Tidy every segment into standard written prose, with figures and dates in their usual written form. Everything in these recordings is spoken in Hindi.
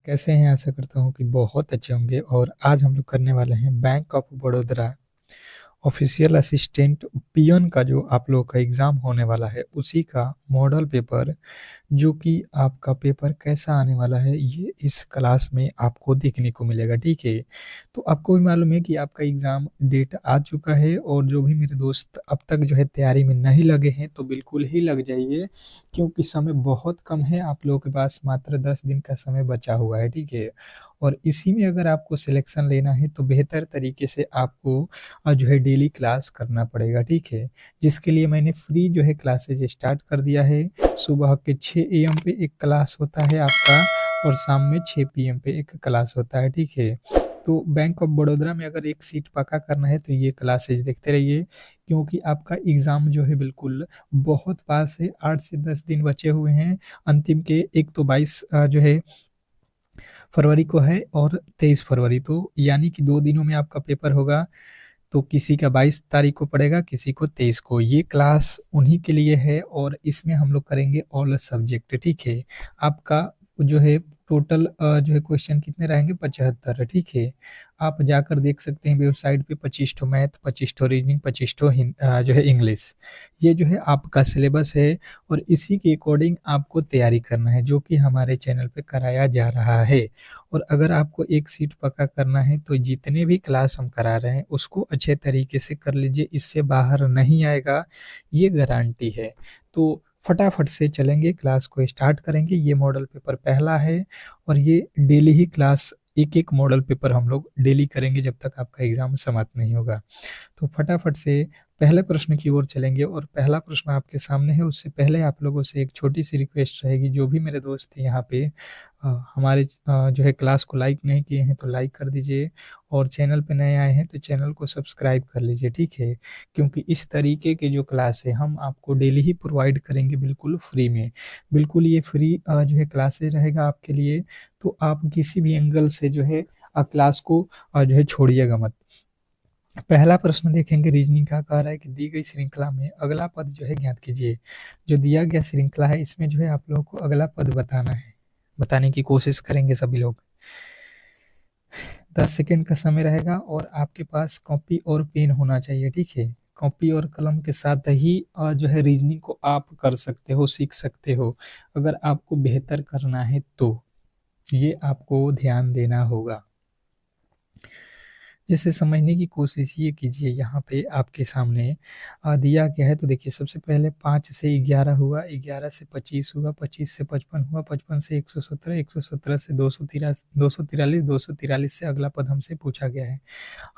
कैसे हैं? आशा करता हूँ कि बहुत अच्छे होंगे और आज हम लोग करने वाले हैं bank of Baroda official assistant peon का जो आप लोगों का एग्ज़ाम होने वाला है, उसी का मॉडल पेपर जो कि आपका पेपर कैसा आने वाला है, ये इस क्लास में आपको देखने को मिलेगा, ठीक है? तो आपको भी मालूम है कि आपका एग्ज़ाम डेट आ चुका है और जो भी मेरे दोस्त अब तक जो है तैयारी में नहीं लगे हैं, तो बिल्कुल ही लग जाइए क्योंकि समय बहुत कम है, आप लोगों के पास मात्र 10 दिन का समय बचा हुआ है, ठीक है? और इसी में अगर आपको सिलेक्शन लेना है, तो बेहतर तरीके से आपको जो है डेली क्लास करना पड़ेगा, ठीक है? जिसके लिए मैंने फ्री जो है क्लासेज़ स्टार्ट कर दिया है। सुबह के 6 एएम पे एक क्लास होता है आपका और शाम में 6 पीएम पे एक क्लास होता है, ठीक है? तो बैंक ऑफ बड़ौदा में अगर एक सीट पक्का करना है तो ये क्लासेज़ देखते रहिए क्योंकि आपका एग्ज़ाम जो है बिल्कुल बहुत पास है, 8 से 10 दिन बचे हुए हैं। अंतिम के एक तो 22 जो है फरवरी को है और 23 फरवरी, तो यानी कि 2 दिनों में आपका पेपर होगा। तो किसी का 22 तारीख को पड़ेगा, किसी को 23 को। ये क्लास उन्हीं के लिए है और इसमें हम लोग करेंगे ऑल सब्जेक्ट, ठीक है? आपका जो है टोटल जो है क्वेश्चन कितने रहेंगे 75, ठीक है? आप जाकर देख सकते हैं वेबसाइट पे 25 ठो मैथ, 25 ठो रीजनिंग, 25 ठो जो है इंग्लिश। ये जो है आपका सिलेबस है और इसी के अकॉर्डिंग आपको तैयारी करना है, जो कि हमारे चैनल पे कराया जा रहा है। और अगर आपको एक सीट पक्का करना है तो जितने भी क्लास हम करा रहे हैं उसको अच्छे तरीके से कर लीजिए, इससे बाहर नहीं आएगा, ये गारंटी है। तो फटाफट से चलेंगे, क्लास को स्टार्ट करेंगे। ये मॉडल पेपर पहला है और ये डेली ही क्लास एक-एक मॉडल पेपर हम लोग डेली करेंगे जब तक आपका एग्ज़ाम समाप्त नहीं होगा। तो फटाफट से पहले प्रश्न की ओर चलेंगे और पहला प्रश्न आपके सामने है। उससे पहले आप लोगों से एक छोटी-सी रिक्वेस्ट रहेगी, जो भी मेरे दोस्त यहाँ पे हमारे जो है क्लास को लाइक नहीं किए हैं तो लाइक कर दीजिए और चैनल पे नए आए हैं तो चैनल को सब्सक्राइब कर लीजिए, ठीक है? क्योंकि इस तरीके के जो क्लास है हम आपको डेली ही प्रोवाइड करेंगे बिल्कुल फ्री में। बिल्कुल ये फ्री जो है क्लासेस रहेगा आपके लिए, तो आप किसी भी एंगल से जो है क्लास को जो है छोड़िएगा मत। पहला प्रश्न देखेंगे रीजनिंग का, कह रहा है कि दी गई श्रृंखला में अगला पद जो है ज्ञात कीजिए। जो दिया गया श्रृंखला है इसमें जो है आप लोगों को अगला पद बताना है, बताने की कोशिश करेंगे सभी लोग। 10 सेकंड का समय रहेगा और आपके पास कॉपी और पेन होना चाहिए, ठीक है? कॉपी और कलम के साथ ही जो है रीजनिंग को आप कर सकते हो, सीख सकते हो। अगर आपको बेहतर करना है तो, ये आपको ध्यान देना होगा। जैसे समझने की कोशिश ये कीजिए, यहाँ पे आपके सामने दिया गया है तो देखिए सबसे पहले 5 से 11 हुआ, 11 से 25 हुआ, 25 से 55 हुआ, 55 से 117, 117 से 243, 243 से अगला पद हमसे पूछा गया है।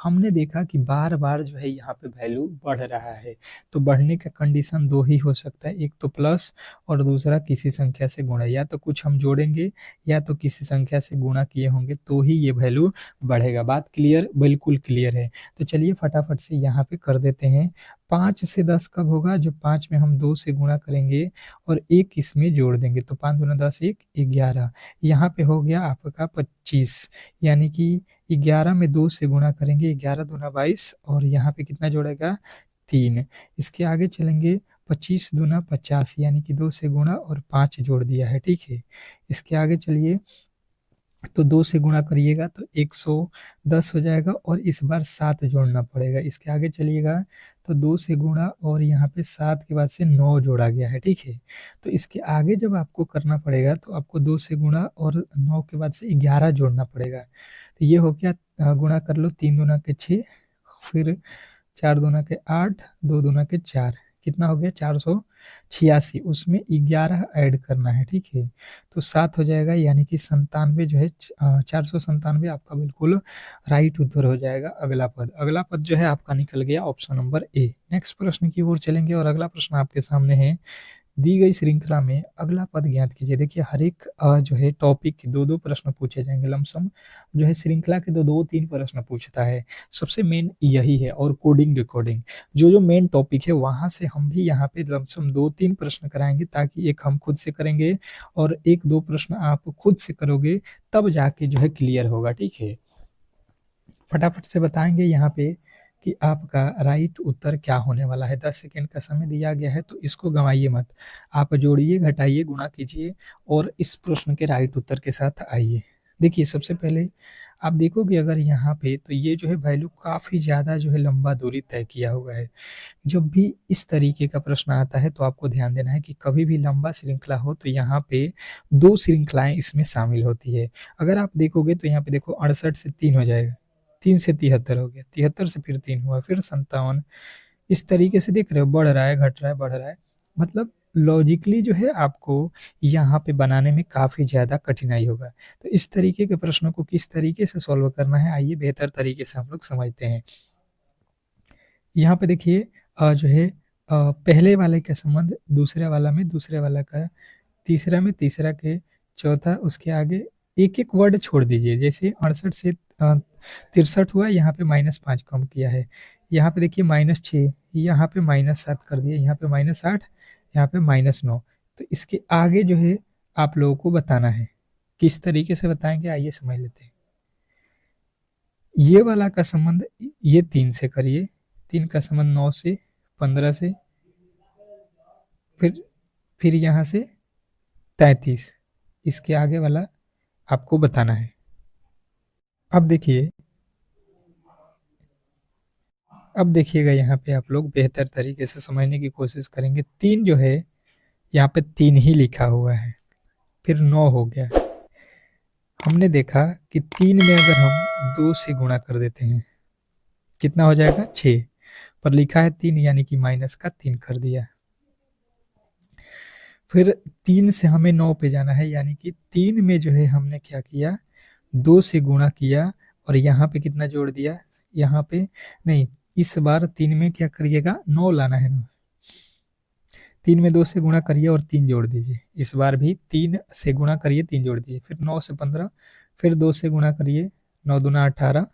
हमने देखा कि बार-बार जो है यहाँ पे वैल्यू बढ़ रहा है, तो बढ़ने का कंडीशन 2 ही हो सकता है, एक तो प्लस और दूसरा किसी संख्या से गुणा, या तो कुछ हम जोड़ेंगे या तो किसी संख्या से गुणा किए होंगे तो ही ये वैल्यू बढ़ेगा। बात क्लियर? बिल्कुल क्लियर है। तो चलिए फटाफट से यहाँ पे कर देते हैं। 5 से 10 कब होगा? जब 5 में हम 2 से गुणा करेंगे और 1 इसमें जोड़ देंगे, तो 5 दूना 10, 1 11। यहाँ पे हो गया आपका 25, यानी कि 11 में 2 से गुणा करेंगे, 11 दूना 22 और यहाँ पे कितना जोड़ेगा? 3। इसके आगे चलेंगे, 25 दूना 50 यानी कि 2 से गुणा और 5 जोड़ दिया है, ठीक है? इसके आगे चलिए, तो 2 से गुणा करिएगा तो 110 हो जाएगा और इस बार 7 जोड़ना पड़ेगा। इसके आगे चलिएगा तो 2 से गुणा और यहाँ पे 7 के बाद से 9 जोड़ा गया है, ठीक है? तो इसके आगे जब आपको करना पड़ेगा तो आपको 2 से गुणा और 9 के बाद से 11 जोड़ना पड़ेगा। तो ये हो गया, गुणा कर लो, 3 दूना के 6, फिर 4 दूना के 8, 2 दूना के 4, कितना हो गया? 486, उसमें 11 ऐड करना है, ठीक है? तो 7 हो जाएगा, यानी कि 97 जो है 497 आपका बिल्कुल राइट उत्तर हो जाएगा अगला पद। अगला पद जो है आपका निकल गया ऑप्शन नंबर ए। नेक्स्ट प्रश्न की ओर चलेंगे और अगला प्रश्न आपके सामने है, दी गई श्रृंखला में अगला पद ज्ञात कीजिए। देखिए हर एक जो है टॉपिक के 2-2 प्रश्न पूछे जाएँगे, लमसम जो है श्रृंखला के तो 2-3 प्रश्न पूछता है। सबसे मेन यही है और कोडिंग डिकोडिंग, जो मेन टॉपिक है वहाँ से हम भी यहाँ पे लमसम 2-3 प्रश्न कराएँगे, ताकि एक हम खुद से करेंगे और 1-2 प्रश्न आप खुद से करोगे, तब जाके जो है क्लियर होगा, ठीक है? फटाफट से बताएँगे यहाँ पे कि आपका राइट उत्तर क्या होने वाला है। 10 सेकंड का समय दिया गया है तो इसको गँवाइए मत। आप जोड़िए, घटाइए, गुणा कीजिए और इस प्रश्न के राइट उत्तर के साथ आइए। देखिए, सबसे पहले आप देखोगे अगर यहाँ पे तो ये जो है वैल्यू काफ़ी ज़्यादा जो है लंबा दूरी तय किया हुआ है। जब भी इस तरीके का प्रश्न आता है तो आपको ध्यान देना है कि कभी भी लंबा श्रृंखला हो तो यहाँ पे 2 श्रृंखलाएँ इसमें शामिल होती है। अगर आप देखोगे तो यहाँ पे देखो 68 से 3 हो जाएगा, 3 से 73 हो गया, 73 से फिर 3 हुआ, फिर 57। इस तरीके से देख रहे हो बढ़ रहा है, घट रहा है, बढ़ रहा है। मतलब लॉजिकली जो है आपको यहाँ पे बनाने में काफ़ी ज़्यादा कठिनाई होगा। तो इस तरीके के प्रश्नों को किस तरीके से सॉल्व करना है, आइए बेहतर तरीके से हम लोग समझते हैं। यहाँ पे देखिए जो है पहले वाले का संबंध दूसरे वाला में, दूसरे वाला का तीसरा में, तीसरा के चौथा, उसके आगे एक-एक वर्ड छोड़ दीजिए। जैसे 68 से 63 हुआ, यहाँ पे -5 कम किया है। यहाँ पे देखिए -6, यहाँ पे -7 कर दिया, यहाँ पे -8, यहाँ पे -9। तो इसके आगे जो है आप लोगों को बताना है। किस तरीके से बताएँगे आइए समझ लेते हैं। ये वाला का संबंध ये 3 से करिए, 3 का संबंध 9 से, 15 से, फिर यहाँ से 33। इसके आगे वाला आपको बताना है। अब देखिएगा यहाँ पे आप लोग बेहतर तरीके से समझने की कोशिश करेंगे। 3 जो है यहाँ पे 3 ही लिखा हुआ है, फिर 9 हो गया। हमने देखा कि 3 में अगर हम 2 से गुणा कर देते हैं, कितना हो जाएगा 6, पर लिखा है 3 यानी कि माइनस का 3 कर दिया। फिर 3 से हमें 9 पे जाना है, यानी कि 3 में जो है हमने क्या किया, 2 से गुणा किया और यहाँ पे कितना जोड़ दिया, यहाँ पे नहीं, इस बार 3 में क्या करिएगा, 9 लाना है ना। 3 में 2 से गुणा करिए और 3 जोड़ दीजिए। इस बार भी 3 से गुणा करिए, 3 जोड़ दीजिए। फिर 9 से 15, फिर 2 से गुणा करिए, 9 दूना 18,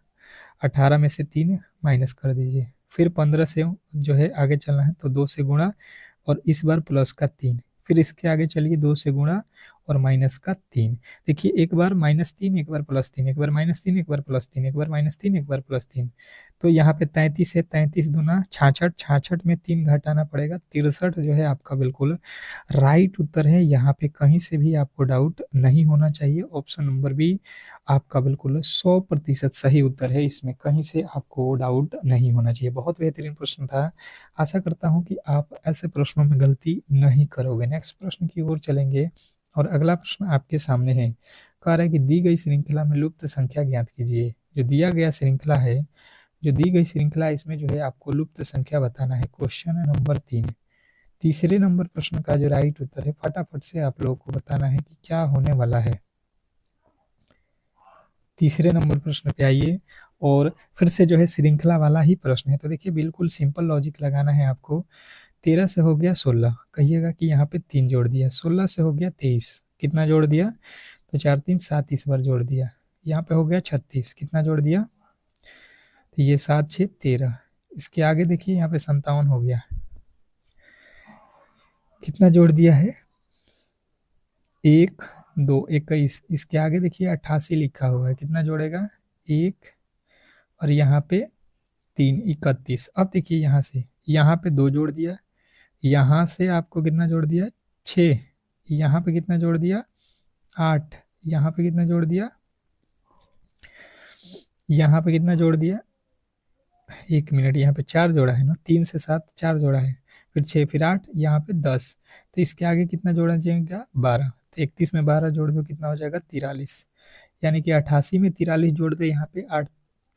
18 में से 3 माइनस कर दीजिए। फिर 15 से जो है आगे चलना है तो 2 से गुणा और इस बार प्लस का 3, फिर इसके आगे चलिए 2 से गुणा और माइनस का 3। देखिए एक बार -3, एक बार +3, एक बार -3, एक बार +3, एक बार -3, एक बार +3। तो यहाँ पे 33 है, 33 दूना 66, 66 में 3 घटाना पड़ेगा, 63 जो है आपका बिल्कुल राइट उत्तर है। यहाँ पे कहीं से भी आपको डाउट नहीं होना चाहिए। ऑप्शन नंबर बी आपका बिल्कुल 100% सही उत्तर है, इसमें कहीं से आपको डाउट नहीं होना चाहिए। बहुत बेहतरीन प्रश्न था। आशा करता हूँ कि आप ऐसे प्रश्नों में गलती नहीं करोगे। नेक्स्ट प्रश्न की ओर चलेंगे और अगला प्रश्न आपके सामने है। कह रहा है कि दी गई श्रृंखला में लुप्त संख्या ज्ञात कीजिए। जो दिया गया श्रृंखला है, जो दी गई श्रृंखला है, इसमें जो है आपको लुप्त संख्या बताना है। क्वेश्चन नंबर 3, तीसरे नंबर प्रश्न का जो राइट उत्तर है, फटाफट से आप लोगों को बताना है कि क्या होने वाला है। तीसरे नंबर प्रश्न पे आइए और फिर से जो है श्रृंखला वाला ही प्रश्न है। तो देखिए बिल्कुल सिंपल लॉजिक लगाना है आपको। 13 से हो गया 16, कहिएगा कि यहाँ पे 3 जोड़ दिया। 16 से हो गया 23, कितना जोड़ दिया, तो 4 3 7 इस बार जोड़ दिया। यहाँ पे हो गया 36, कितना जोड़ दिया, तो ये 7 6 13। इसके आगे देखिए यहाँ पे 57 हो गया, कितना जोड़ दिया है, 1 2 21। इसके आगे देखिए 88 लिखा हुआ है, कितना जोड़ेगा, 1 और यहाँ पे 3 31। अब देखिए यहाँ पे 2 जोड़ दिया, यहाँ से आपको कितना जोड़ दिया, 6, यहाँ पे कितना जोड़ दिया, 8, यहाँ पे कितना जोड़ दिया, यहाँ पे कितना जोड़ दिया, 1 मिनट, यहाँ पे 4 जोड़ा है ना, 3 से 7 4 जोड़ा है, फिर 6, फिर 8, यहाँ पे 10। तो इसके आगे कितना जोड़ना चाहिए, 12। तो 31 में 12 जोड़ दो, कितना हो जाएगा, 43। यानी कि 88 में 43 जोड़ दो, यहाँ पे 8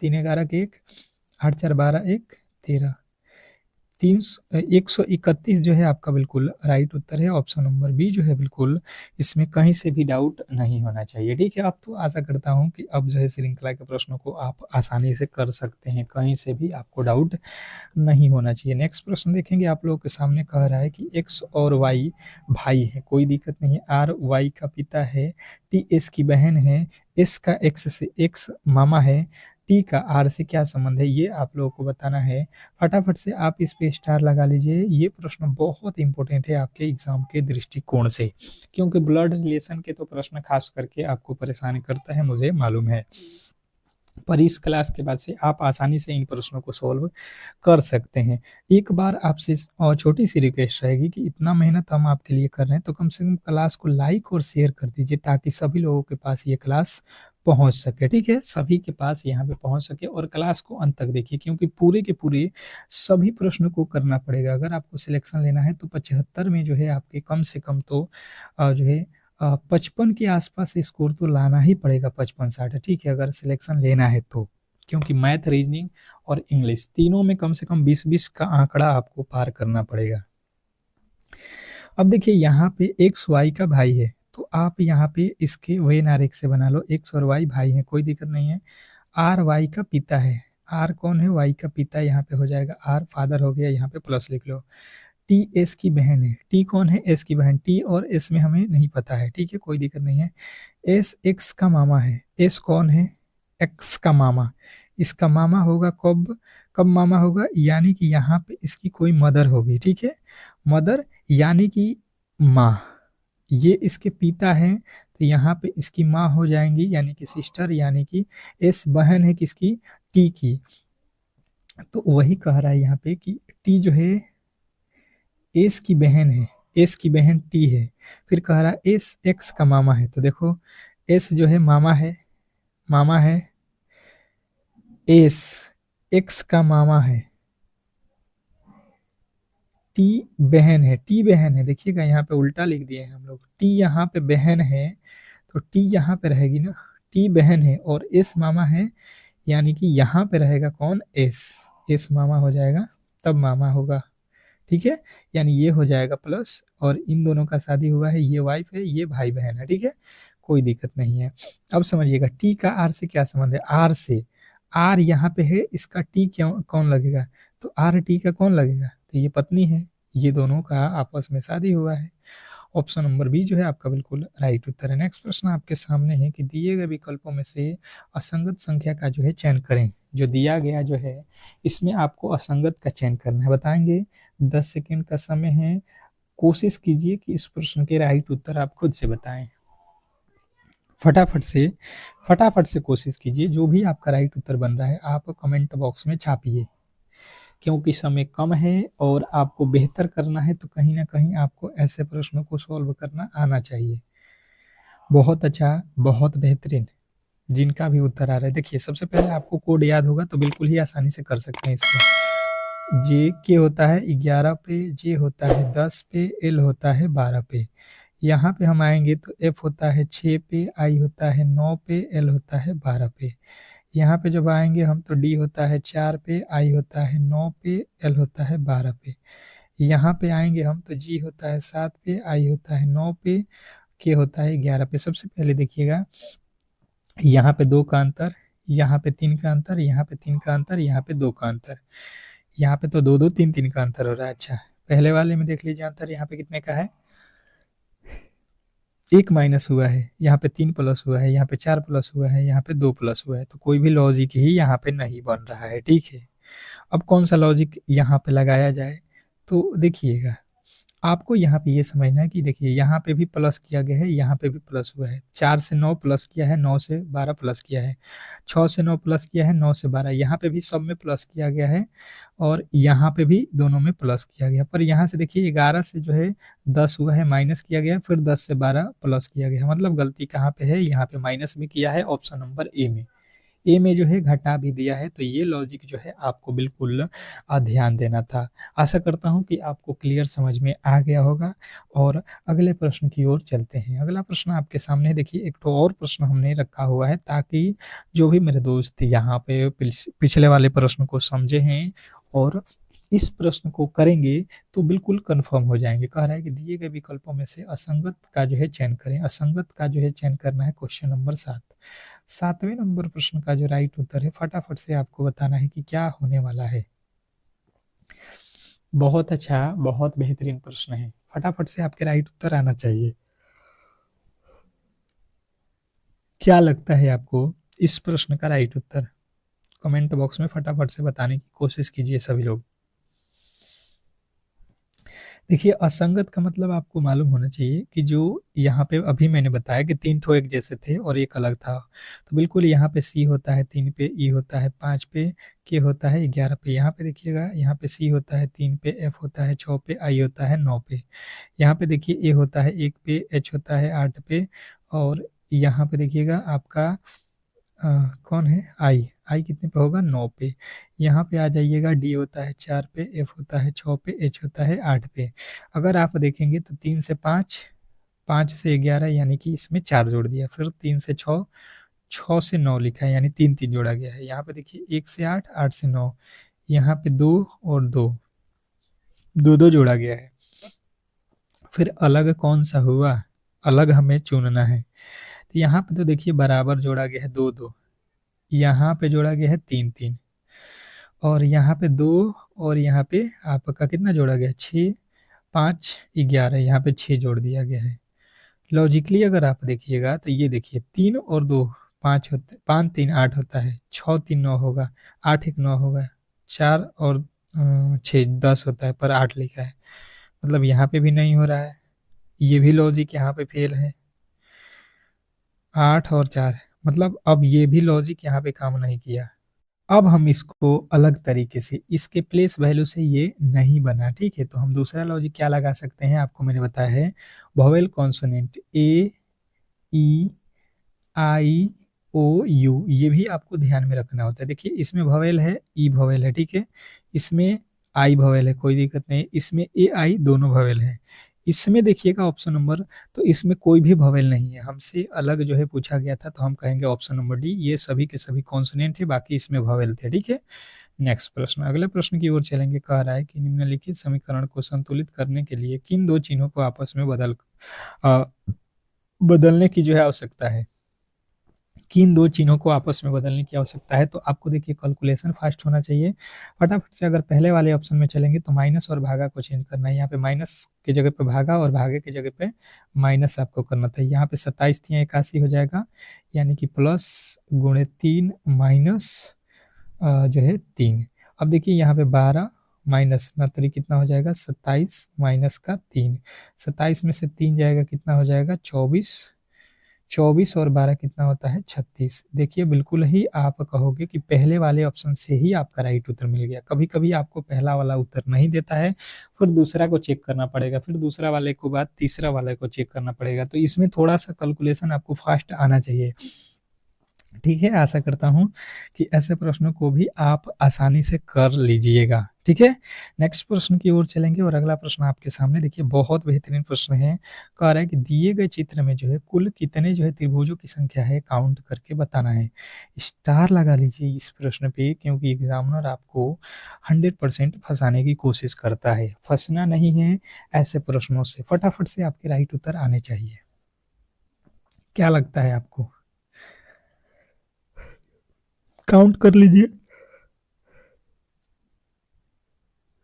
3 11 के 1, 8 4 12 1 13। 131 जो है आपका बिल्कुल राइट उत्तर है। ऑप्शन नंबर बी जो है बिल्कुल, इसमें कहीं से भी डाउट नहीं होना चाहिए। ठीक है, अब तो आशा करता हूँ कि अब जो है श्रृंखला के प्रश्नों को आप आसानी से कर सकते हैं, कहीं से भी आपको डाउट नहीं होना चाहिए। नेक्स्ट प्रश्न देखेंगे, आप लोगों के सामने कह रहा है कि एक्स और वाई भाई है, कोई दिक्कत नहीं है। आर वाई का पिता है, टी एस की बहन है, एस का एक्स से एक्स मामा है, टी का आर से क्या संबंध है, ये आप लोगों को बताना है। फटाफट से आप इस पे स्टार लगा लीजिए। ये प्रश्न बहुत इंपॉर्टेंट है आपके एग्जाम के दृष्टिकोण से, क्योंकि ब्लड रिलेशन के तो प्रश्न खास करके आपको परेशान करता है, मुझे मालूम है। पर इस क्लास के बाद से आप आसानी से इन प्रश्नों को सॉल्व कर सकते हैं। एक बार आपसे और छोटी सी रिक्वेस्ट रहेगी कि इतना मेहनत हम आपके लिए कर रहे हैं तो कम से कम क्लास को लाइक और शेयर कर दीजिए, ताकि सभी लोगों के पास ये क्लास पहुंच सके, ठीक है, सभी के पास यहाँ पे पहुंच सके और क्लास को अंत तक देखिए, क्योंकि पूरे के पूरे सभी प्रश्नों को करना पड़ेगा। अगर आपको सिलेक्शन लेना है तो 75 में जो है आपके कम से कम तो जो है 55 के आसपास स्कोर तो लाना ही पड़ेगा, 55-60, ठीक है, अगर सिलेक्शन लेना है तो, क्योंकि मैथ, रीजनिंग और इंग्लिश तीनों में कम से कम 20-20 का आंकड़ा आपको पार करना पड़ेगा। अब देखिए यहाँ पे एक्स वाई का भाई है, तो आप यहाँ पे इसके वेन आर एक्स से बना लो, एक्स और वाई भाई है, कोई दिक्कत नहीं है। आर वाई का पिता है, आर कौन है, वाई का पिता, यहाँ पे हो जाएगा आर फादर हो गया, यहाँ पे प्लस लिख लो। टी एस की बहन है, टी कौन है, एस की बहन, टी और एस में हमें नहीं पता है, ठीक है, कोई दिक्कत नहीं है। एस एक्स का मामा है, एस कौन है, एक्स का मामा, इसका मामा होगा कब, कब मामा होगा, यानी कि यहाँ पे इसकी कोई मदर होगी, ठीक है, मदर यानी कि माँ, ये इसके पिता हैं तो यहाँ पे इसकी माँ हो जाएंगी, यानी कि सिस्टर, यानी कि एस बहन है किसकी, टी की। तो वही कह रहा है यहाँ पे कि टी जो है एस की बहन है, एस की बहन टी है, फिर कह रहा है एस एक्स का मामा है, तो देखो एस जो है मामा है, मामा है, एस एक्स का मामा है, टी बहन है, टी बहन है, देखिएगा यहाँ पे उल्टा लिख दिए हैं हम लोग, टी यहाँ पे बहन है तो टी यहाँ पे रहेगी ना, टी बहन है और एस मामा है, यानी कि यहाँ पे रहेगा कौन, एस, एस मामा हो जाएगा तब मामा होगा, ठीक है, यानी ये हो जाएगा प्लस, और इन दोनों का शादी हुआ है, ये वाइफ है, ये भाई बहन है, ठीक है, कोई दिक्कत नहीं है। अब समझिएगा टी का आर से क्या संबंध है, आर से, आर यहाँ पे है, इसका टी क्यों कौन लगेगा, तो आर टी का कौन लगेगा, तो ये पत्नी है, ये दोनों का आपस में शादी हुआ है। ऑप्शन नंबर बी जो है आपका बिल्कुल राइट उत्तर है। नेक्स्ट प्रश्न आपके सामने है कि दिए गए विकल्पों में से असंगत संख्या का जो है चयन करें, जो दिया गया जो है इसमें आपको असंगत का चयन करना है, बताएंगे 10 सेकेंड का समय है, कोशिश कीजिए कि इस प्रश्न के राइट उत्तर आप खुद से बताएं, फटाफट से कोशिश कीजिए, जो भी आपका राइट उत्तर बन रहा है आप कमेंट बॉक्स में छापिए, क्योंकि समय कम है और आपको बेहतर करना है तो कहीं ना कहीं आपको ऐसे प्रश्नों को सॉल्व करना आना चाहिए। बहुत अच्छा, बहुत बेहतरीन, जिनका भी उत्तर आ रहा है, देखिए सबसे पहले आपको कोड याद होगा तो बिल्कुल ही आसानी से कर सकते हैं इसको। जे के होता है 11 पे, जे होता है 10 पे, एल होता है 12 पे, यहाँ पे हम आएंगे तो एफ होता है 6 पे, आई होता है 9 पे, एल होता है 12 पे, यहाँ पे जब आएंगे हम तो डी होता है 4 पे, आई होता है 9 पे, एल होता है 12 पे, यहाँ पे आएंगे हम तो जी होता है 7 पे, आई होता है 9 पे, के होता है 11 पे। सबसे पहले देखिएगा यहाँ पे 2 का अंतर, यहाँ पे 3 का अंतर, यहाँ पे 3 का अंतर, यहाँ पे 2 का अंतर, यहाँ पे तो 2-2 3-3 का अंतर हो रहा है। अच्छा, पहले वाले में देख लीजिए अंतर यहाँ पे कितने का है, 1 माइनस हुआ है, यहाँ पे 3 प्लस हुआ है, यहाँ पे 4 प्लस हुआ है, यहाँ पे 2 प्लस हुआ है, तो कोई भी लॉजिक ही यहाँ पे नहीं बन रहा है, ठीक है। अब कौन सा लॉजिक यहाँ पे लगाया जाए, तो देखिएगा आपको यहाँ पे ये समझना है कि देखिए यहाँ पे भी प्लस किया गया है, यहाँ पे भी प्लस हुआ है, 4 से 9 प्लस किया है, 9 से 12 प्लस किया है, 6 से 9 प्लस किया है, 9 से 12, यहाँ पे भी सब में प्लस किया गया है और यहाँ पे भी दोनों में प्लस किया गया, पर यहाँ से देखिए 11 से जो है 10 हुआ है, माइनस किया गया, फिर 10 से 12 प्लस किया गया, मतलब गलती कहाँ पे है, यहाँ पे माइनस भी किया है, ऑप्शन नंबर ए में, ए में जो है घटा भी दिया है, तो ये लॉजिक जो है आपको बिल्कुल ध्यान देना था। आशा करता हूँ कि आपको क्लियर समझ में आ गया होगा और अगले प्रश्न की ओर चलते हैं। अगला प्रश्न आपके सामने देखिए, एक तो और प्रश्न हमने रखा हुआ है ताकि जो भी मेरे दोस्त यहाँ पे पिछले वाले प्रश्न को समझे हैं और इस प्रश्न को करेंगे तो बिल्कुल कंफर्म हो जाएंगे। कह रहा है कि दिए गए विकल्पों में से असंगत का जो है चयन करें, असंगत का जो है चयन करना है, क्वेश्चन नंबर 7, 7वें नंबर प्रश्न का जो राइट उत्तर है फटाफट से आपको बताना है कि क्या होने वाला है। बहुत अच्छा, बहुत बेहतरीन प्रश्न है, फटाफट से आपके राइट उत्तर आना चाहिए। क्या लगता है आपको इस प्रश्न का राइट उत्तर, कमेंट बॉक्स में फटाफट से बताने की कोशिश कीजिए सभी लोग। देखिए असंगत का मतलब आपको मालूम होना चाहिए कि जो यहाँ पे अभी मैंने बताया कि 3 ठो एक जैसे थे और एक अलग था, तो बिल्कुल यहाँ पे सी होता है 3 पे, ई होता है 5 पे, के होता है 11 पे, यहाँ पे देखिएगा यहाँ पे सी होता है 3 पे, एफ होता है 6 पे, आई होता है 9 पे, यहाँ पे देखिए ए होता है 1 पे, एच होता है 8 पे, और यहाँ पे देखिएगा आपका कौन है आई, आई कितने पे होगा 9 पे। यहाँ पे आ जाइएगा, डी होता है 4 पे, एफ होता है 6 पे, एच होता है 8 पे। अगर आप देखेंगे तो 3 से 5, 5 से 11 यानी कि इसमें 4 जोड़ दिया, फिर 3 से 6, 6 से 9 लिखा है यानी 3 3 जोड़ा गया है। यहाँ पे देखिए 1 से 8, 8 से 9, यहाँ पे 2 और 2, 2 2 जोड़ा गया है। फिर अलग कौन सा हुआ, अलग हमें चुनना है। तो यहाँ पे तो देखिए बराबर जोड़ा गया है 2 2, यहाँ पे जोड़ा गया है 3 3, और यहाँ पे 2, और यहाँ पे आपका कितना जोड़ा गया है 6, 5 11, यहाँ पे 6 जोड़ दिया गया है। लॉजिकली अगर आप देखिएगा तो ये देखिए 3 और 2 5 होते, 5 3 8 होता है, 6 3 9 होगा, 8 1 9 होगा, 4 और 6 10 होता है, पर 8 लिखा है, मतलब यहाँ पे भी नहीं हो रहा है, ये भी लॉजिक यहाँ पे फेल है। 8 और 4, मतलब अब ये भी लॉजिक यहाँ पे काम नहीं किया। अब हम इसको अलग तरीके से, इसके प्लेस वैल्यू से ये नहीं बना, ठीक है, तो हम दूसरा लॉजिक क्या लगा सकते हैं, आपको मैंने बताया है vowel consonant A, E, I, O, U, ये भी आपको ध्यान में रखना होता है। देखिए इसमें वोवेल है, ई वोवेल है, ठीक है, इसमें आई वोवेल है, कोई दिक्कत नहीं, इसमें ए आई दोनों वोवेल है। इसमें देखिएगा ऑप्शन नंबर, तो इसमें कोई भी वोवेल नहीं है, हमसे अलग जो है पूछा गया था, तो हम कहेंगे ऑप्शन नंबर डी, ये सभी के सभी कॉन्सोनेंट है, बाकी इसमें वोवेल थे, ठीक है। नेक्स्ट प्रश्न, अगले प्रश्न की ओर चलेंगे। कह रहा है कि निम्नलिखित समीकरण को संतुलित करने के लिए किन दो चिन्हों को आपस में बदलने की जो है आवश्यकता है। किन दो चिन्हों को आपस में बदलने की आवश्यकता है, तो आपको देखिए कैलकुलेशन फास्ट होना चाहिए। फटाफट से अगर पहले वाले ऑप्शन में चलेंगे तो माइनस और भागा को चेंज करना है, यहाँ पे माइनस की जगह पे भागा और भागे की जगह पे माइनस आपको करना था। यहाँ पे 27 3 81 हो जाएगा, यानी कि प्लस गुणे 3 माइनस जो है 3। अब देखिए यहाँ पे 12 माइनस नतरी कितना हो जाएगा 27 माइनस का 3, 27 में से 3 जाएगा कितना हो जाएगा 24, 24 और 12 कितना होता है 36। देखिए बिल्कुल ही आप कहोगे कि पहले वाले ऑप्शन से ही आपका राइट उत्तर मिल गया। कभी कभी आपको पहला वाला उत्तर नहीं देता है, फिर दूसरा को चेक करना पड़ेगा, फिर दूसरा वाले को बाद तीसरा वाले को चेक करना पड़ेगा, तो इसमें थोड़ा सा कैलकुलेशन आपको फास्ट आना चाहिए, ठीक है। आशा करता हूं कि ऐसे प्रश्नों को भी आप आसानी से कर लीजिएगा, ठीक है। नेक्स्ट प्रश्न की ओर चलेंगे, और अगला प्रश्न आपके सामने देखिए बहुत बेहतरीन प्रश्न है। कह रहा है कि दिए गए चित्र में जो है कुल कितने जो है त्रिभुजों की संख्या है काउंट करके बताना है। स्टार लगा लीजिए इस प्रश्न पे, क्योंकि एग्जामिनर आपको 100% फंसाने की कोशिश करता है, फंसना नहीं है ऐसे प्रश्नों से, फटाफट से आपके राइट उत्तर आने चाहिए। क्या लगता है आपको, काउंट कर लीजिए।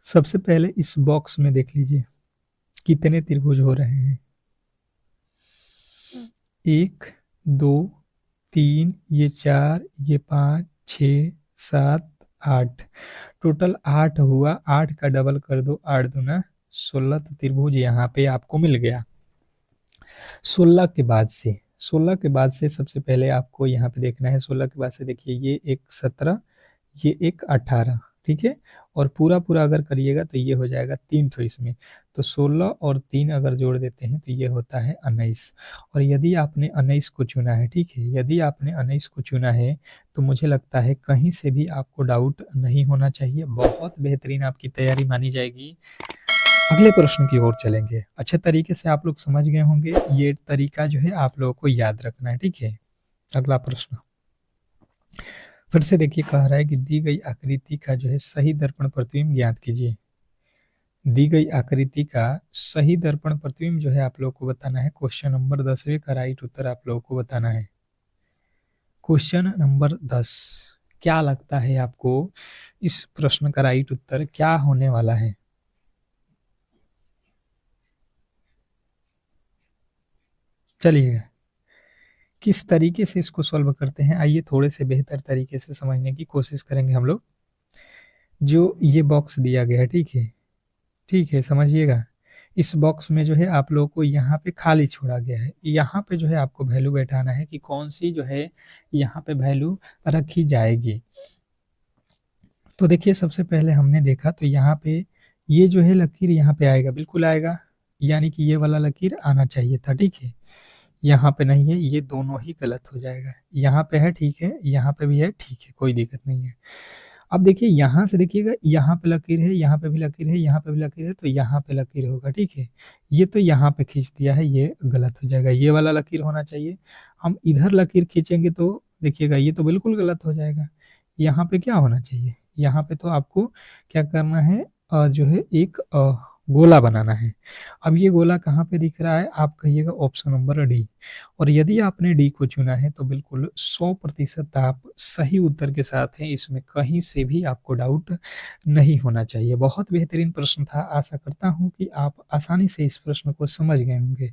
सबसे पहले इस बॉक्स में देख लीजिए कितने त्रिभुज हो रहे हैं। 1 2 3, ये 4, ये 5 6 7 8, टोटल 8 हुआ। 8 का डबल कर दो, 8 दूना 16, तो त्रिभुज यहाँ पे आपको मिल गया। 16 के बाद से, 16 के बाद से सबसे पहले आपको यहाँ पे देखना है। 16 के बाद से देखिए ये एक 17, ये एक 18, ठीक है, और पूरा पूरा अगर करिएगा तो ये हो जाएगा 3 ठो इसमें, तो 16 और 3 अगर जोड़ देते हैं तो ये होता है 19। और यदि आपने 19 को चुना है, ठीक है, यदि आपने 19 को चुना है तो मुझे लगता है कहीं से भी आपको डाउट नहीं होना चाहिए, बहुत बेहतरीन आपकी तैयारी मानी जाएगी। अगले प्रश्न की ओर चलेंगे। अच्छे तरीके से आप लोग समझ गए होंगे, ये तरीका जो है आप लोगों को याद रखना है, ठीक है। अगला प्रश्न फिर से देखिए, कह रहा है कि दी गई आकृति का जो है सही दर्पण प्रतिबिंब ज्ञात कीजिए। दी गई आकृति का सही दर्पण प्रतिबिंब जो है आप लोगों को बताना है। क्वेश्चन नंबर 10वें का राइट उत्तर आप लोगों को बताना है। क्वेश्चन नंबर 10, क्या लगता है आपको इस प्रश्न का राइट उत्तर क्या होने वाला है। चलिए किस तरीके से इसको सॉल्व करते हैं, आइए थोड़े से बेहतर तरीके से समझने की कोशिश करेंगे हम लोग। जो ये बॉक्स दिया गया है, ठीक है, समझिएगा। इस बॉक्स में जो है आप लोगों को यहाँ पे खाली छोड़ा गया है, यहाँ पे जो है आपको वैल्यू बैठाना है कि कौन सी जो है यहाँ पे वैल्यू रखी जाएगी। तो देखिए सबसे पहले हमने देखा तो यहाँ पे ये जो है लकीर यहाँ पे आएगा, बिल्कुल आएगा, यानी कि ये वाला लकीर आना चाहिए था, ठीक है। यहाँ पे नहीं है, ये दोनों ही गलत हो जाएगा। यहाँ पे है ठीक है, यहाँ पे भी है ठीक है, कोई दिक्कत नहीं है। अब देखिए यहाँ से देखिएगा, यहाँ पे लकीर है, यहाँ पे भी लकीर है, यहाँ पे भी लकीर है, तो यहाँ पे लकीर होगा, ठीक है। ये तो यहाँ पे खींच दिया है, ये गलत हो जाएगा, ये वाला लकीर होना चाहिए। हम इधर लकीर खींचेंगे तो देखिएगा ये तो बिल्कुल गलत हो जाएगा। यहाँ पे क्या होना चाहिए, यहाँ पे तो आपको क्या करना है, जो है एक गोला बनाना है। अब ये गोला कहाँ पे दिख रहा है, आप कहिएगा ऑप्शन नंबर डी। और यदि आपने डी को चुना है तो बिल्कुल 100% आप सही उत्तर के साथ हैं, इसमें कहीं से भी आपको डाउट नहीं होना चाहिए। बहुत बेहतरीन प्रश्न था, आशा करता हूँ कि आप आसानी से इस प्रश्न को समझ गए होंगे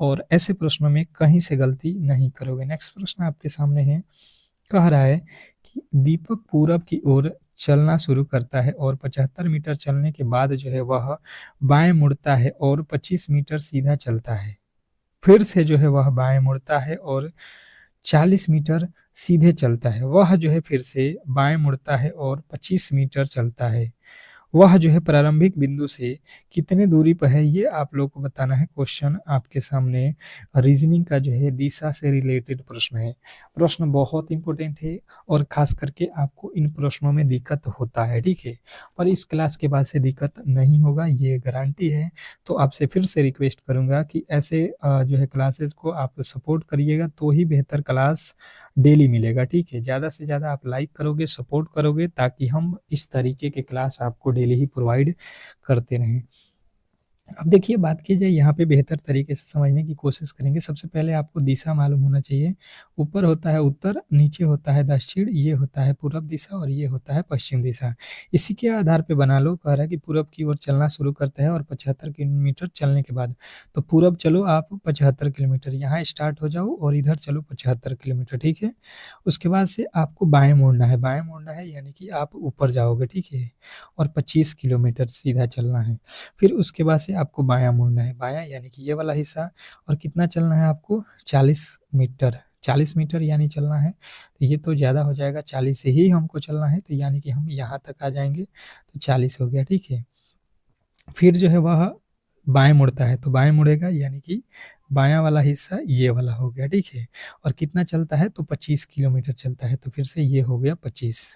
और ऐसे प्रश्नों में कहीं से गलती नहीं करोगे। नेक्स्ट प्रश्न आपके सामने है, कह रहा है कि दीपक पूरब की ओर चलना शुरू करता है और 75 मीटर चलने के बाद जो है वह बाएं मुड़ता है और 25 मीटर सीधा चलता है। फिर से जो है वह बाएं मुड़ता है और 40 मीटर सीधे चलता है। वह जो है फिर से बाएं मुड़ता है और 25 मीटर चलता है। वह जो है प्रारंभिक बिंदु से कितने दूरी पर है, ये आप लोग को बताना है। क्वेश्चन आपके सामने रीजनिंग का जो है दिशा से रिलेटेड प्रश्न है। प्रश्न बहुत इंपॉर्टेंट है और खास करके आपको इन प्रश्नों में दिक्कत होता है, ठीक है। पर इस क्लास के बाद से दिक्कत नहीं होगा, ये गारंटी है। तो आपसे फिर से रिक्वेस्ट करूंगा कि ऐसे जो है क्लासेस को आप सपोर्ट करिएगा, तो ही बेहतर क्लास डेली मिलेगा, ठीक है। ज़्यादा से ज़्यादा आप लाइक करोगे, सपोर्ट करोगे, ताकि हम इस तरीके के क्लास आपको डेली ही प्रोवाइड करते रहें। अब देखिए बात की जाए यहाँ पे बेहतर तरीके से समझने की कोशिश करेंगे। सबसे पहले आपको दिशा मालूम होना चाहिए। ऊपर होता है उत्तर, नीचे होता है दक्षिण, ये होता है पूरब दिशा और ये होता है पश्चिम दिशा। इसी के आधार पे बना लो, कह रहा है कि पूरब की ओर चलना शुरू करता है और 75 किलोमीटर चलने के बाद, तो पूरब चलो आप 75 किलोमीटर, यहाँ स्टार्ट हो जाओ और इधर चलो 75 किलोमीटर, ठीक है। उसके बाद से आपको बाएं मोड़ना है, बाएं मोड़ना है यानी कि आप ऊपर जाओगे, ठीक है, और 25 किलोमीटर सीधा चलना है। फिर उसके बाद से आपको बायां मुड़ना है, बायां यानी कि ये वाला हिस्सा, और कितना चलना है आपको, 40 मीटर, 40 मीटर यानी चलना है। तो ये तो ज़्यादा हो जाएगा, 40 से ही हमको चलना है, तो यानी कि हम यहाँ तक आ जाएंगे, तो 40 हो गया, ठीक है। फिर जो है वह बाएं मुड़ता है, तो बाएं मुड़ेगा यानी कि बायां वाला हिस्सा ये वाला हो गया, ठीक है। और कितना चलता है, तो 25 किलोमीटर चलता है, तो फिर से ये हो गया 25।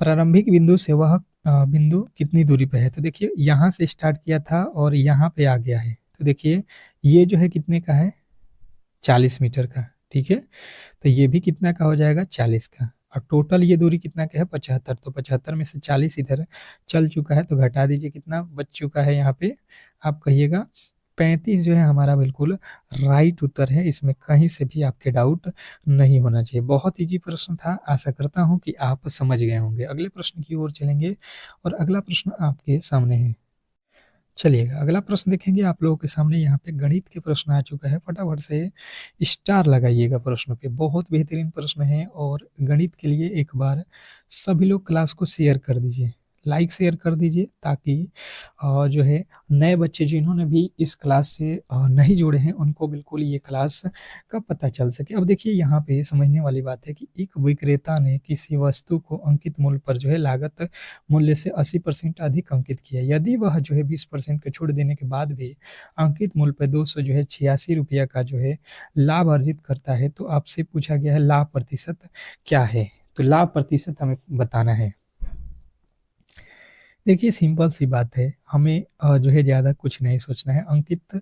प्रारंभिक बिंदु से वह बिंदु कितनी दूरी पे है, तो देखिए यहाँ से स्टार्ट किया था और यहाँ पे आ गया है, तो देखिए ये जो है कितने का है, 40 मीटर का, ठीक है। तो ये भी कितना का हो जाएगा, 40 का। और टोटल ये दूरी कितना का है, 75, तो 75 में से 40 इधर चल चुका है, तो घटा दीजिए, कितना बच चुका है यहाँ पे, आप कहिएगा 35 जो है हमारा बिल्कुल राइट उत्तर है। इसमें कहीं से भी आपके डाउट नहीं होना चाहिए। बहुत ईजी प्रश्न था, आशा करता हूँ कि आप समझ गए होंगे। अगले प्रश्न की ओर चलेंगे और अगला प्रश्न आपके सामने है। चलिएगा अगला प्रश्न देखेंगे आप लोगों के सामने। यहाँ पे गणित के प्रश्न आ चुका है, फटाफट से स्टार लगाइएगा प्रश्न पे। बहुत बेहतरीन प्रश्न है और गणित के लिए एक बार सभी लोग क्लास को शेयर कर दीजिए, लाइक शेयर कर दीजिए, ताकि जो है नए बच्चे जिन्होंने भी इस क्लास से नहीं जुड़े हैं उनको बिल्कुल ये क्लास का पता चल सके। अब देखिए यहाँ पे समझने वाली बात है कि एक विक्रेता ने किसी वस्तु को अंकित मूल्य पर जो है लागत मूल्य से 80% अधिक अंकित किया। यदि वह जो है 20% का छूट देने के बाद भी अंकित मूल्य पर 286 रुपया का जो है लाभ अर्जित करता है, तो आपसे पूछा गया है लाभ प्रतिशत क्या है। तो लाभ प्रतिशत हमें बताना है। देखिए सिंपल सी बात है, हमें जो है ज़्यादा कुछ नहीं सोचना है। अंकित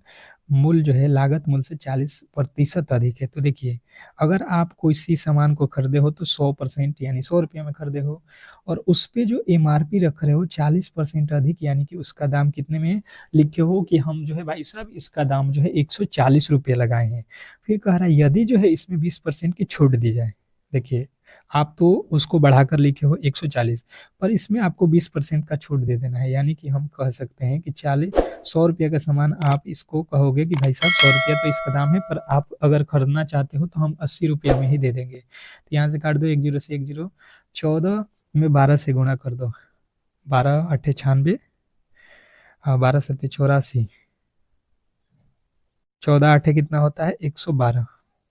मूल्य जो है लागत मूल्य से 40% अधिक है। तो देखिए अगर आप किसी सामान को खरीदे हो तो 100% यानी 100 रुपये में खरीदे हो, और उस पे जो एमआरपी रख रहे हो 40% अधिक, यानी कि उसका दाम कितने में लिखे हो कि हम जो है भाई साहब इसका दाम जो है 140 रुपये लगाए हैं। फिर कह रहा है यदि जो है इसमें 20% की छूट दी जाए। देखिए आप तो उसको बढ़ाकर लिखे हो 140, पर इसमें आपको 20% का छूट दे देना है, यानी कि हम कह सकते हैं कि 100 रुपये का सामान आप इसको कहोगे कि भाई साहब 100 रुपया तो इसका दाम है, पर आप अगर खरीदना चाहते हो तो हम 80 रुपये में ही दे देंगे। तो यहाँ से काट दो, 10 से 10, 14 में 12 से गुणा कर दो, 12 8 96, 12 7 84, 14 8 कितना होता है 112,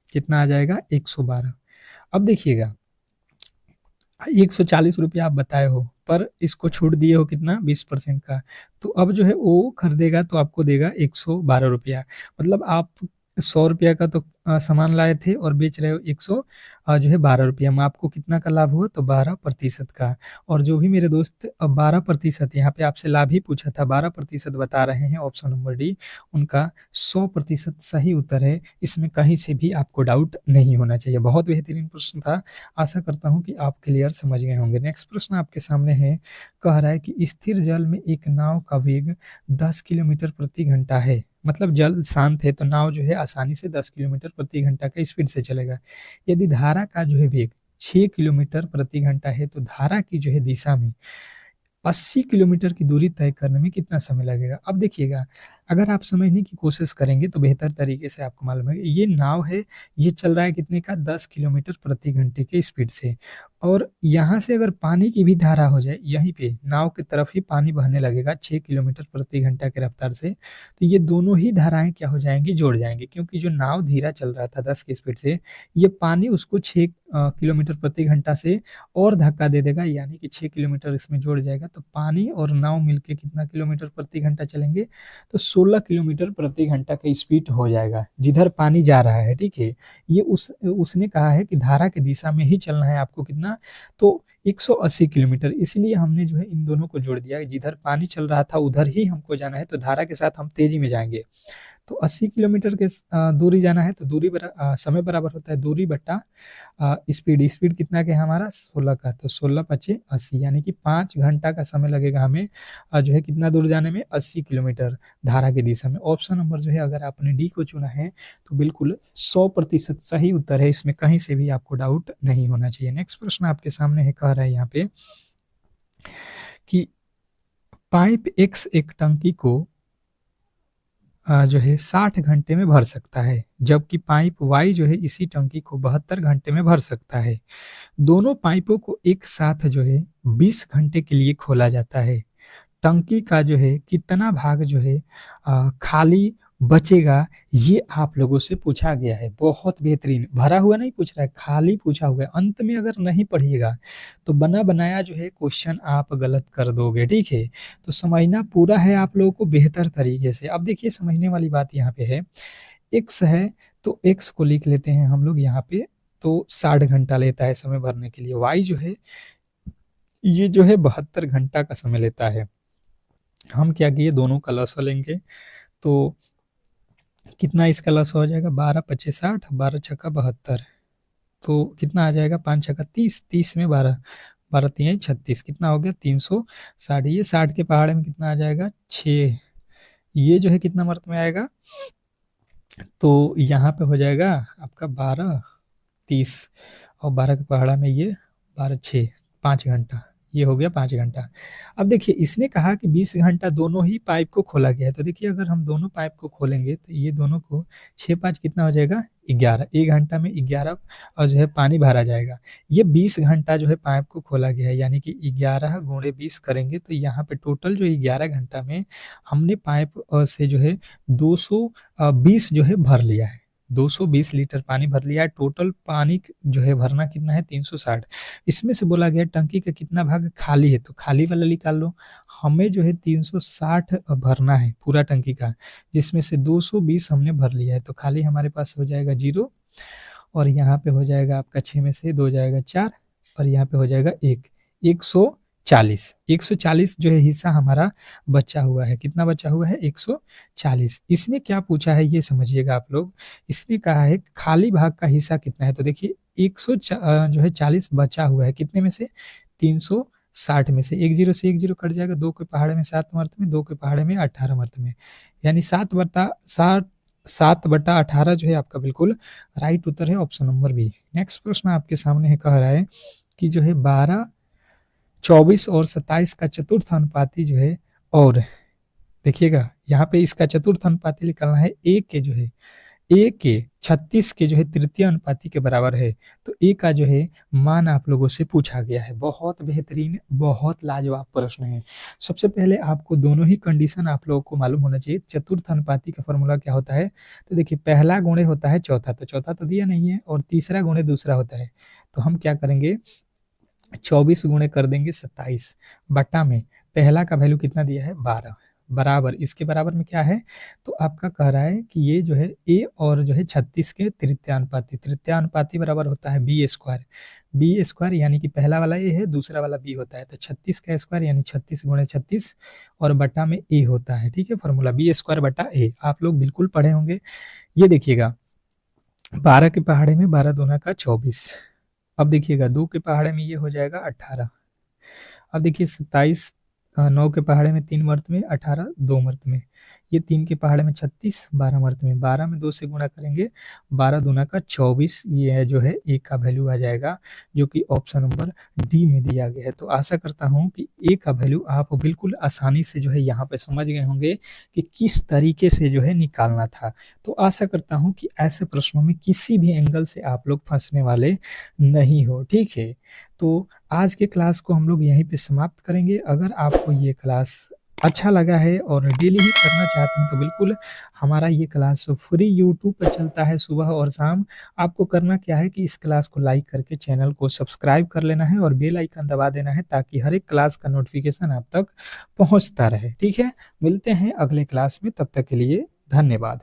कितना आ जाएगा 112। अब देखिएगा 140 रुपया आप बताए हो, पर इसको छूट दिए हो कितना 20% का, तो अब जो है वो खरीदेगा तो आपको देगा 112 रुपया। मतलब आप ₹100 का तो सामान लाए थे और बेच रहे हो 100 जो है ₹12 में, आपको कितना का लाभ हुआ? तो 12% का। और जो भी मेरे दोस्त 12% यहाँ पे आपसे लाभ ही पूछा था, 12% बता रहे हैं, ऑप्शन नंबर डी उनका 100% सही उत्तर है। इसमें कहीं से भी आपको डाउट नहीं होना चाहिए। बहुत बेहतरीन प्रश्न था। आशा करता हूँ कि आप क्लियर समझ गए होंगे। नेक्स्ट प्रश्न आपके सामने है, कह रहा है कि स्थिर जल में एक नाव का वेग 10 किलोमीटर प्रति घंटा है। मतलब जल शांत है तो नाव जो है आसानी से 10 किलोमीटर प्रति घंटा का स्पीड से चलेगा। यदि धारा का जो है वेग 6 किलोमीटर प्रति घंटा है तो धारा की जो है दिशा में 80 किलोमीटर की दूरी तय करने में कितना समय लगेगा? अब देखिएगा, अगर आप समझने की कोशिश करेंगे तो बेहतर तरीके से आपको मालूम है, ये नाव है, ये चल रहा है कितने का? 10 किलोमीटर प्रति घंटे के स्पीड से। और यहाँ से अगर पानी की भी धारा हो जाए, यहीं पे नाव की तरफ ही पानी बहने लगेगा 6 किलोमीटर प्रति घंटा की रफ्तार से, तो ये दोनों ही धाराएँ क्या हो जाएँगी? जुड़ जाएँगी, क्योंकि जो नाव धीरा चल रहा था 10 की स्पीड से, ये पानी उसको 6 किलोमीटर प्रति घंटा से और धक्का दे देगा, यानी कि 6 किलोमीटर इसमें जुड़ जाएगा, तो पानी और नाव मिलके कितना किलोमीटर प्रति घंटा चलेंगे? तो 16 किलोमीटर प्रति घंटा का स्पीड हो जाएगा, जिधर पानी जा रहा है, ठीक है? ये उसने कहा है कि धारा की दिशा में ही चलना है आपको कितना? तो 180 किलोमीटर, इसलिए हमने जो है इन दोनों को जोड़ दिया, जिधर पानी चल रहा था उधर ही हमको जाना है, तो धारा के साथ हम तेजी में जाएँगे। तो 80 किलोमीटर के दूरी जाना है, तो समय बराबर होता है दूरी बट्टा स्पीड। स्पीड कितना का है हमारा? 16 का, तो 16 पचे 80, यानी कि 5 घंटा का समय लगेगा हमें जो है कितना दूर जाने में? 80 किलोमीटर धारा की दिशा में। ऑप्शन नंबर जो है अगर आपने डी को चुना है तो बिल्कुल 100% सही उत्तर है, इसमें कहीं से भी आपको डाउट नहीं होना चाहिए। नेक्स्ट प्रश्न आपके सामने है, कह रहा है यहाँ पे कि पाइप एक्स एक टंकी को जो है 60 घंटे में भर सकता है, जबकि पाइप वाई जो है इसी टंकी को 72 घंटे में भर सकता है। दोनों पाइपों को एक साथ जो है 20 घंटे के लिए खोला जाता है। टंकी का जो है कितना भाग जो है खाली बचेगा, ये आप लोगों से पूछा गया है। बहुत बेहतरीन, भरा हुआ नहीं पूछ रहा है, खाली पूछा हुआ है। अंत में अगर नहीं पढ़िएगा तो बना बनाया जो है क्वेश्चन आप गलत कर दोगे, ठीक है? तो समझना पूरा है आप लोगों को बेहतर तरीके से। अब देखिए समझने वाली बात यहाँ पे है, एक्स है तो एक्स को लिख लेते हैं हम लोग यहाँ पे, तो 60 घंटा लेता है समय भरने के लिए। वाई जो है ये जो है 72 घंटा का समय लेता है। हम क्या किए, दोनों का लसा लेंगे, तो कितना इसका लसा हो जाएगा? 12 पचे 60, 12 छक्का 72, तो कितना आ जाएगा? 5 छक्का 30, 30 में 12, 12 तियां 36, कितना हो गया? 360। ये 60 के पहाड़े में कितना आ जाएगा? 6। ये जो है कितना मर्त में आएगा? तो यहाँ पे हो जाएगा आपका 12 30, और 12 के पहाड़ा में ये 12 6, 5 घंटा, ये हो गया 5 घंटा। अब देखिए इसने कहा कि 20 घंटा दोनों ही पाइप को खोला गया है, तो देखिए अगर हम दोनों पाइप को खोलेंगे तो ये दोनों को 6 5 कितना हो जाएगा? 11, 1 घंटा में 11 और जो है पानी भरा जाएगा। ये 20 घंटा जो है पाइप को खोला गया है, यानी कि 11 गुणे 20 करेंगे तो यहाँ पे टोटल जो 11 घंटा में हमने पाइप से जो है 220 जो है भर लिया है। 220 लीटर पानी भर लिया है। टोटल पानी जो है भरना कितना है? 360। इसमें से बोला गया टंकी का कितना भाग खाली है, तो खाली वाला निकाल लो। हमें जो है 360 भरना है पूरा टंकी का, जिसमें से 220 हमने भर लिया है, तो खाली हमारे पास हो जाएगा 0, और यहाँ पे हो जाएगा आपका 6 में से 2 जाएगा 4, और यहाँ पे हो जाएगा 1, 140। 140 जो है हिस्सा हमारा बचा हुआ है। कितना बचा हुआ है? 140। इसने क्या पूछा है ये समझिएगा आप लोग। इसने कहा है खाली भाग का हिस्सा कितना है, तो देखिए जो है 40 बचा हुआ है, कितने में से? 360 में से। 1 0 से 1 0 कट जाएगा, 2 के पहाड़े में 7 मर्त में, 2 के पहाड़े में 18 मर्त में, यानी 7/18 जो है आपका बिल्कुल राइट उत्तर है, ऑप्शन नंबर बी। नेक्स्ट प्रश्न आपके सामने है, कह रहा है कि जो है 12 24 और 27 का चतुर्थ अनुपाती जो है, और देखिएगा यहाँ पे इसका चतुर्थ अनुपाती निकालना है, ए के जो है ए के 36 के जो है तृतीय अनुपाती के बराबर है, तो ए का जो है मान आप लोगों से पूछा गया है। बहुत बेहतरीन, बहुत लाजवाब प्रश्न है। सबसे पहले आपको दोनों ही कंडीशन आप लोगों को मालूम होना चाहिए। चतुर्थ अनुपाती का फॉर्मूला क्या होता है, तो देखिए पहला गुणे होता है चौथा, तो चौथा तो दिया नहीं है, और तीसरा गुणे दूसरा होता है, तो हम क्या करेंगे 24 गुणे कर देंगे 27 बट्टा में पहला का वैल्यू कितना दिया है? 12, बराबर, इसके बराबर में क्या है, तो आपका कह रहा है कि ये जो है a और जो है 36 के तृतीयानुपाती बराबर होता है बी स्क्वायर यानी कि पहला वाला a है, दूसरा वाला b होता है, तो 36 का स्क्वायर यानी 36 गुणे 36 और बटा में a होता है। ठीक है, फॉर्मूला बी स्क्वायर बटा a आप लोग बिल्कुल पढ़े होंगे। ये देखिएगा 12 के पहाड़े में 12 दूना का 24, अब देखिएगा 2 के पहाड़े में ये हो जाएगा 18, अब देखिए 27, 9 के पहाड़े में 3 मर्द में, 18 2 मर्द में, ये 3 के पहाड़े में 36, 12 मर्द में, 12 में 2 से गुणा करेंगे, 12 दूना का 24, ये है जो है ए का वैल्यू आ जाएगा, जो कि ऑप्शन नंबर डी में दिया गया है। तो आशा करता हूं कि ए का वैल्यू आप बिल्कुल आसानी से जो है यहाँ पे समझ गए होंगे कि किस तरीके से जो है निकालना था। तो आशा करता हूं कि ऐसे प्रश्नों में किसी भी एंगल से आप लोग फंसने वाले नहीं हो। ठीक है, तो आज के क्लास को हम लोग यहीं पे समाप्त करेंगे। अगर आपको ये क्लास अच्छा लगा है और डेली ही करना चाहते हैं तो बिल्कुल हमारा ये क्लास फ्री यूट्यूब पे चलता है सुबह और शाम। आपको करना क्या है कि इस क्लास को लाइक करके चैनल को सब्सक्राइब कर लेना है और बेल आइकन दबा देना है ताकि हर एक क्लास का नोटिफिकेशन आप तक पहुंचता रहे। ठीक है, मिलते हैं अगले क्लास में, तब तक के लिए धन्यवाद।